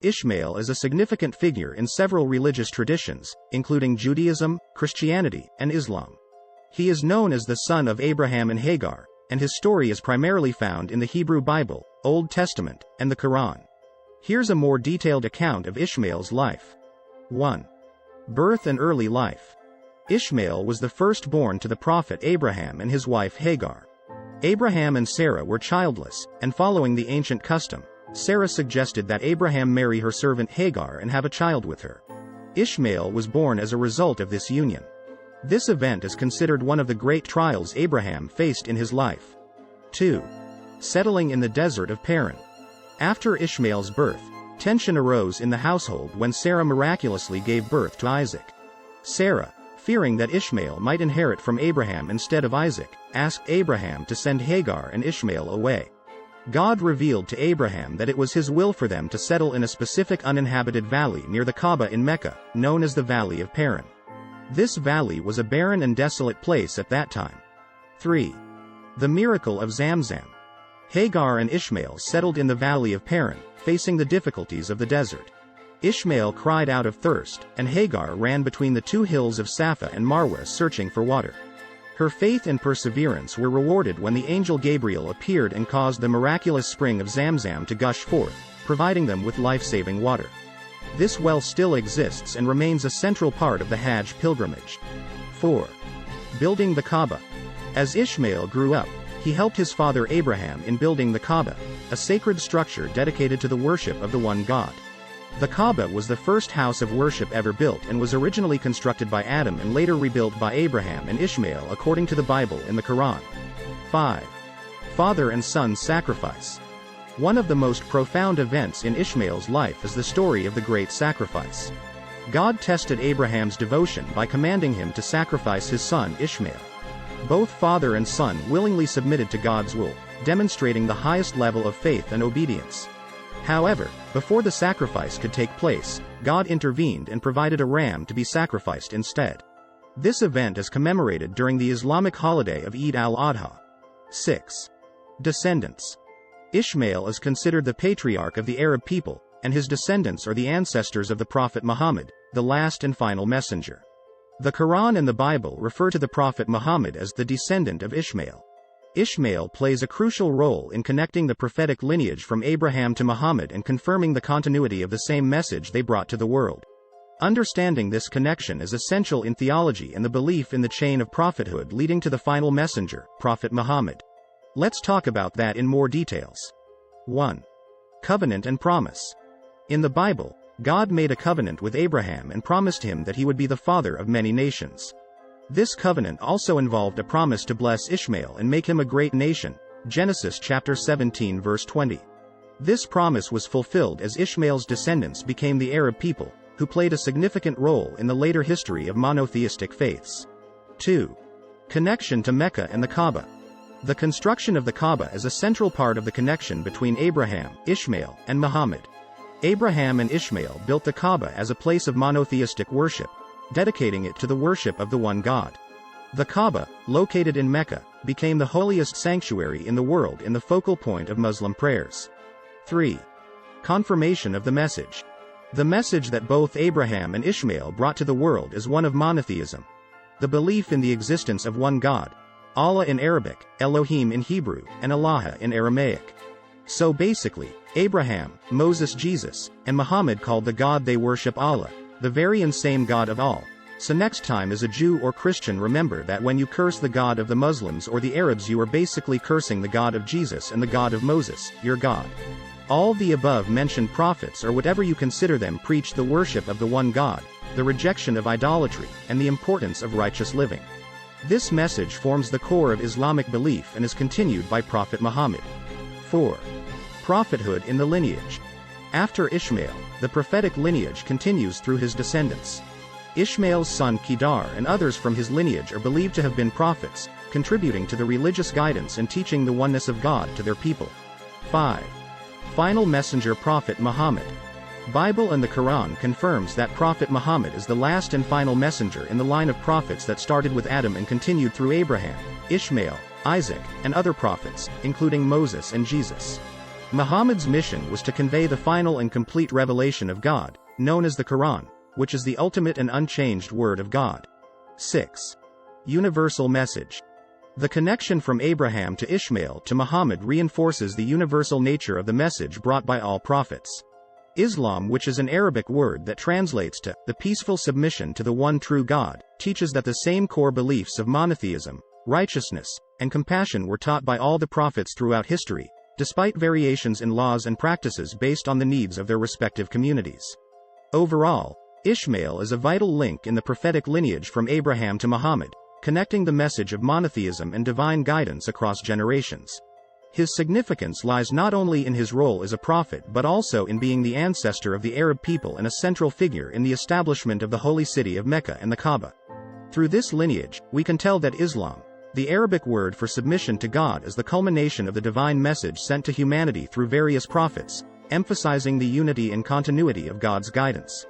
Ishmael is a significant figure in several religious traditions, including Judaism, Christianity, and Islam. He is known as the son of Abraham and Hagar, and his story is primarily found in the Hebrew Bible, Old Testament, and the Quran. Here's a more detailed account of Ishmael's life. 1. Birth and early life. Ishmael was the firstborn to the prophet Abraham and his wife Hagar. Abraham and Sarah were childless, and following the ancient custom, Sarah suggested that Abraham marry her servant Hagar and have a child with her. Ishmael was born as a result of this union. This event is considered one of the great trials Abraham faced in his life. 2. Settling in the desert of Paran. After Ishmael's birth, tension arose in the household when Sarah miraculously gave birth to Isaac. Sarah, fearing that Ishmael might inherit from Abraham instead of Isaac, asked Abraham to send Hagar and Ishmael away. God revealed to Abraham that it was his will for them to settle in a specific uninhabited valley near the Kaaba in Mecca, known as the Valley of Paran. This valley was a barren and desolate place at that time. 3. The miracle of Zamzam. Hagar and Ishmael settled in the Valley of Paran, facing the difficulties of the desert. Ishmael cried out of thirst, and Hagar ran between the two hills of Safa and Marwa searching for water. Her faith and perseverance were rewarded when the angel Gabriel appeared and caused the miraculous spring of Zamzam to gush forth, providing them with life-saving water. This well still exists and remains a central part of the Hajj pilgrimage. 4. Building the Kaaba. As Ishmael grew up, he helped his father Abraham in building the Kaaba, a sacred structure dedicated to the worship of the one God. The Kaaba was the first house of worship ever built and was originally constructed by Adam and later rebuilt by Abraham and Ishmael according to the Bible in the Quran. 5. Father and son sacrifice. One of the most profound events in Ishmael's life is the story of the great sacrifice. God tested Abraham's devotion by commanding him to sacrifice his son Ishmael. Both father and son willingly submitted to God's will, demonstrating the highest level of faith and obedience. However, before the sacrifice could take place, God intervened and provided a ram to be sacrificed instead. This event is commemorated during the Islamic holiday of Eid al-Adha. 6. Descendants. Ishmael is considered the patriarch of the Arab people, and his descendants are the ancestors of the Prophet Muhammad, the last and final messenger. The Quran and the Bible refer to the Prophet Muhammad as the descendant of Ishmael. Ishmael plays a crucial role in connecting the prophetic lineage from Abraham to Muhammad and confirming the continuity of the same message they brought to the world. Understanding this connection is essential in theology and the belief in the chain of prophethood leading to the final messenger, Prophet Muhammad. Let's talk about that in more details. 1. Covenant and promise. In the Bible, God made a covenant with Abraham and promised him that he would be the father of many nations. This covenant also involved a promise to bless Ishmael and make him a great nation, Genesis chapter 17 verse 20. This promise was fulfilled as Ishmael's descendants became the Arab people, who played a significant role in the later history of monotheistic faiths. 2. Connection to Mecca and the Kaaba. The construction of the Kaaba is a central part of the connection between Abraham, Ishmael, and Muhammad. Abraham and Ishmael built the Kaaba as a place of monotheistic worship, dedicating it to the worship of the one God. The Kaaba, located in Mecca, became the holiest sanctuary in the world and the focal point of Muslim prayers. 3. Confirmation of the message. The message that both Abraham and Ishmael brought to the world is one of monotheism. The belief in the existence of one God, Allah in Arabic, Elohim in Hebrew, and Allah in Aramaic. So basically, Abraham, Moses, Jesus, and Muhammad called the God they worship Allah, the very and same God of all. So next time as a Jew or Christian, remember that when you curse the God of the Muslims or the Arabs, you are basically cursing the God of Jesus and the God of Moses, your God. All the above mentioned prophets, or whatever you consider them, preach the worship of the one God, the rejection of idolatry, and the importance of righteous living. This message forms the core of Islamic belief and is continued by Prophet Muhammad. 4. Prophethood in the lineage. After Ishmael, the prophetic lineage continues through his descendants. Ishmael's son Kedar and others from his lineage are believed to have been prophets, contributing to the religious guidance and teaching the oneness of God to their people. 5. Final messenger Prophet Muhammad. Bible and the Quran confirms that Prophet Muhammad is the last and final messenger in the line of prophets that started with Adam and continued through Abraham, Ishmael, Isaac, and other prophets, including Moses and Jesus. Muhammad's mission was to convey the final and complete revelation of God, known as the Quran, which is the ultimate and unchanged word of God. 6. Universal message. The connection from Abraham to Ishmael to Muhammad reinforces the universal nature of the message brought by all prophets. Islam, which is an Arabic word that translates to the peaceful submission to the one true God, teaches that the same core beliefs of monotheism, righteousness, and compassion were taught by all the prophets throughout history, despite variations in laws and practices based on the needs of their respective communities. Overall, Ishmael is a vital link in the prophetic lineage from Abraham to Muhammad, connecting the message of monotheism and divine guidance across generations. His significance lies not only in his role as a prophet but also in being the ancestor of the Arab people and a central figure in the establishment of the holy city of Mecca and the Kaaba. Through this lineage, we can tell that Islam, the Arabic word for submission to God, is the culmination of the divine message sent to humanity through various prophets, emphasizing the unity and continuity of God's guidance.